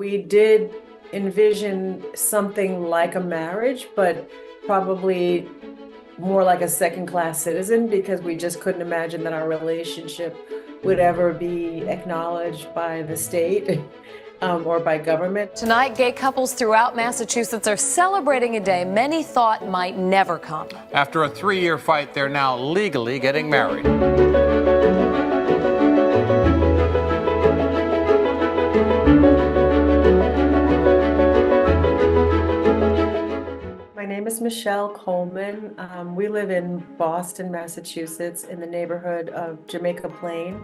We did envision something like a marriage, but probably more like a second-class citizen, because we just couldn't imagine that our relationship would ever be acknowledged by the state or by government. Tonight, gay couples throughout Massachusetts are celebrating a day many thought might never come. After a 3-year fight, they're now legally getting married. My name is Michelle Coleman. We live in Boston, Massachusetts, in the neighborhood of Jamaica Plain,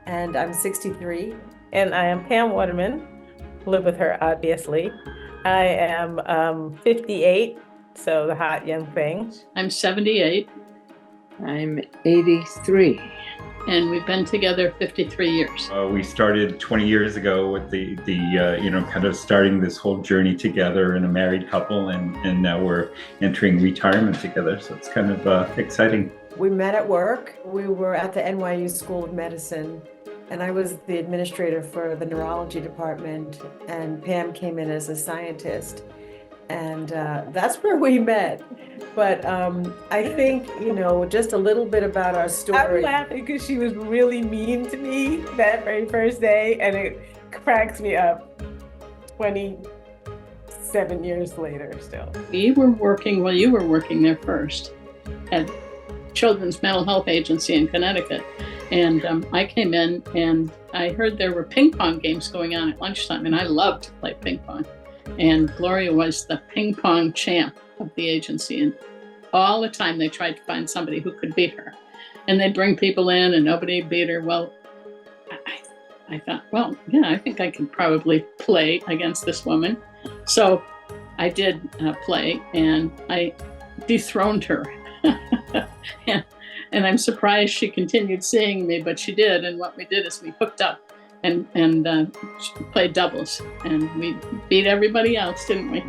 and I'm 63. And I am Pam Waterman, live with her, obviously. I am 58, so the hot young thing. I'm 78. I'm 83. And we've been together 53 years. We started 20 years ago with the kind of starting this whole journey together in a married couple, and now we're entering retirement together. So it's kind of exciting. We met at work. We were at the NYU School of Medicine, and I was the administrator for the neurology department, and Pam came in as a scientist. And that's where we met. But I think, just a little bit about our story. I'm laughing because she was really mean to me that very first day, and it cracks me up 27 years later still. We were working, well, you were working there first at Children's Mental Health Agency in Connecticut. And I came in and I heard there were ping pong games going on at lunchtime, and I loved to play ping pong. And Gloria was the ping pong champ of the agency, and all the time they tried to find somebody who could beat her. And they'd bring people in and nobody beat her. Well, I thought, well, yeah, I think I could probably play against this woman. So I did play, and I dethroned her. And I'm surprised she continued seeing me, but she did. And what we did is we hooked up and played doubles, and we beat everybody else, didn't we?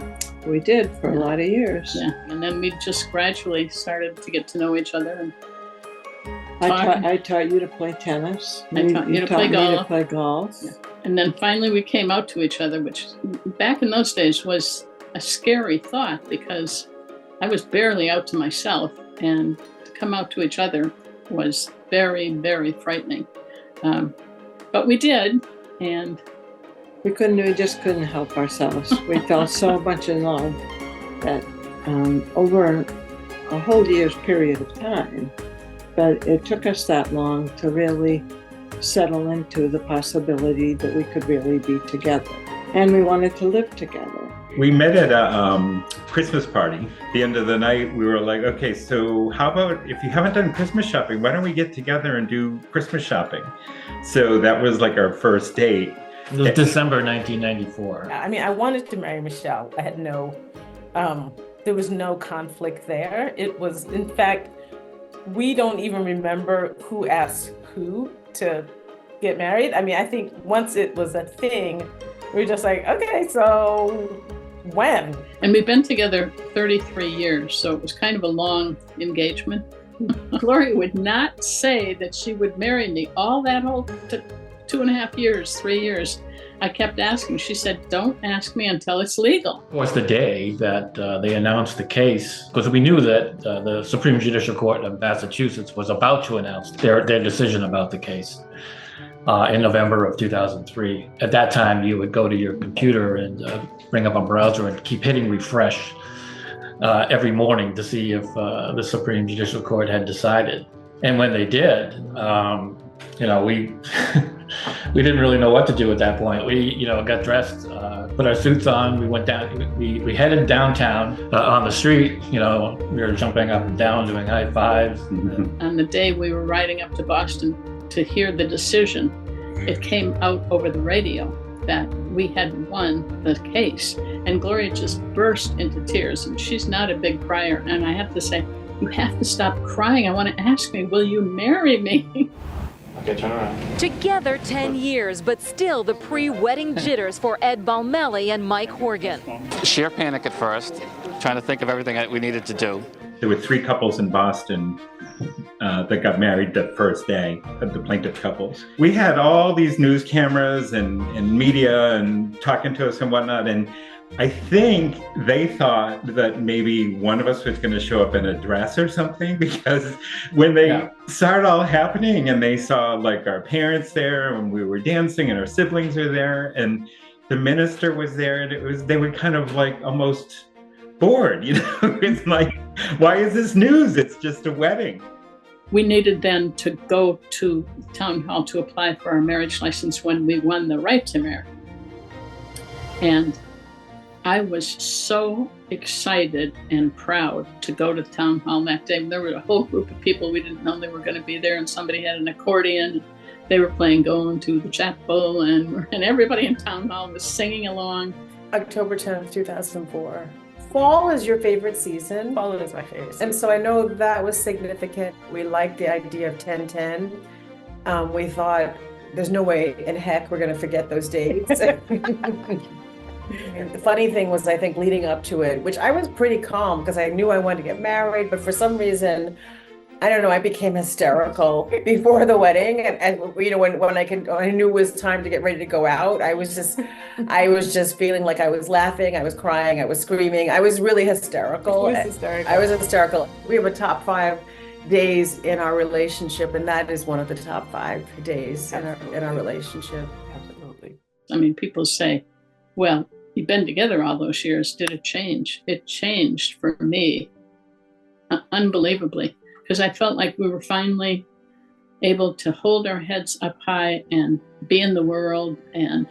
We did for a lot of years. Yeah, and then we just gradually started to get to know each other. And I taught you to play tennis. I taught you to play golf. Me to play golf. Yeah. And then finally we came out to each other, which back in those days was a scary thought, because I was barely out to myself, and to come out to each other was very, very frightening. But we did, and we just couldn't help ourselves. We felt so much in love that over a whole year's period of time, but it took us that long to really settle into the possibility that we could really be together. And we wanted to live together. We met at a Christmas party. At the end of the night, we were like, okay, so how about if you haven't done Christmas shopping, why don't we get together and do Christmas shopping? So that was like our first date. It was December 1994. I mean, I wanted to marry Michelle. I had there was no conflict there. It was, in fact, we don't even remember who asked who to get married. I mean, I think once it was a thing, we were just like, okay, so when? And we've been together 33 years, so it was kind of a long engagement. Gloria would not say that she would marry me all that whole 2.5 years, 3 years. I kept asking. She said, don't ask me until it's legal. It was the day that they announced the case, because we knew that the Supreme Judicial Court of Massachusetts was about to announce their decision about the case in November of 2003. At that time, you would go to your computer and bring up a browser and keep hitting refresh every morning to see if the Supreme Judicial Court had decided. And when they did, we didn't really know what to do at that point. We, got dressed, put our suits on. We went down. We headed downtown on the street. We were jumping up and down, doing high fives. On the day we were riding up to Boston to hear the decision, it came out over the radio that we had won the case, and Gloria just burst into tears. And she's not a big crier, and I have to say, you have to stop crying. I want to ask me, will you marry me? Okay, turn around. Together 10 years, but still the pre-wedding jitters for Ed Balmelli and Mike Horgan. Sheer panic at first, trying to think of everything that we needed to do. There were 3 couples in Boston that got married that first day, of the plaintiff couples. We had all these news cameras and media and talking to us and whatnot. And I think they thought that maybe one of us was going to show up in a dress or something, because when they saw it all happening and they saw like our parents there and we were dancing and our siblings were there and the minister was there, and they were kind of like almost bored, you know. It's like, why is this news? It's just a wedding. We needed then to go to town hall to apply for our marriage license when we won the right to marry. And I was so excited and proud to go to town hall that day. There were a whole group of people we didn't know they were going to be there, and somebody had an accordion. They were playing Going to the Chapel, and everybody in town hall was singing along. October 10th, 2004. Fall is your favorite season. Fall is my favorite season. And so I know that was significant. We liked the idea of 10-10. We thought, there's no way in heck we're going to forget those dates. And the funny thing was, I think leading up to it, which I was pretty calm because I knew I wanted to get married, but for some reason, I don't know, I became hysterical before the wedding. And you know, when I knew it was time to get ready to go out, I was just feeling like I was laughing, I was crying, I was screaming. I was really hysterical. I was hysterical. We have a top 5 days in our relationship, and that is one of the top 5 days in our relationship. Absolutely. I mean, people say, well, you've been together all those years. Did it change? It changed for me unbelievably, because I felt like we were finally able to hold our heads up high and be in the world and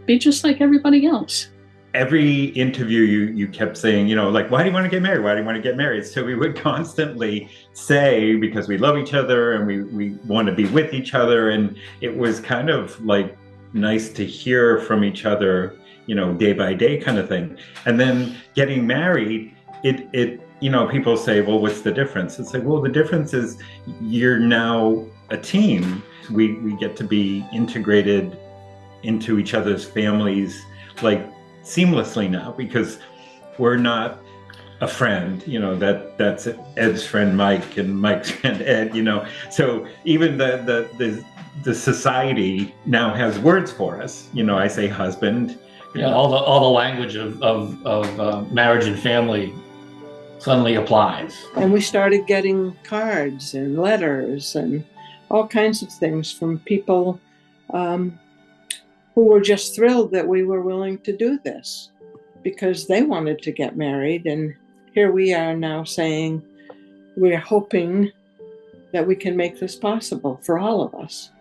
be just like everybody else. Every interview you kept saying, you know, like, why do you want to get married? Why do you want to get married? So we would constantly say, because we love each other and we want to be with each other. And it was kind of like nice to hear from each other, you know, day by day kind of thing. And then getting married, it you know, people say, well, what's the difference? It's like, well, the difference is you're now a team. We get to be integrated into each other's families, like seamlessly now, because we're not a friend, you know, that's Ed's friend Mike and Mike's friend Ed, you know. So even the society now has words for us. You know, I say husband. Yeah, all the language of marriage and family suddenly applies. And we started getting cards and letters and all kinds of things from people who were just thrilled that we were willing to do this because they wanted to get married. And here we are now saying we're hoping that we can make this possible for all of us.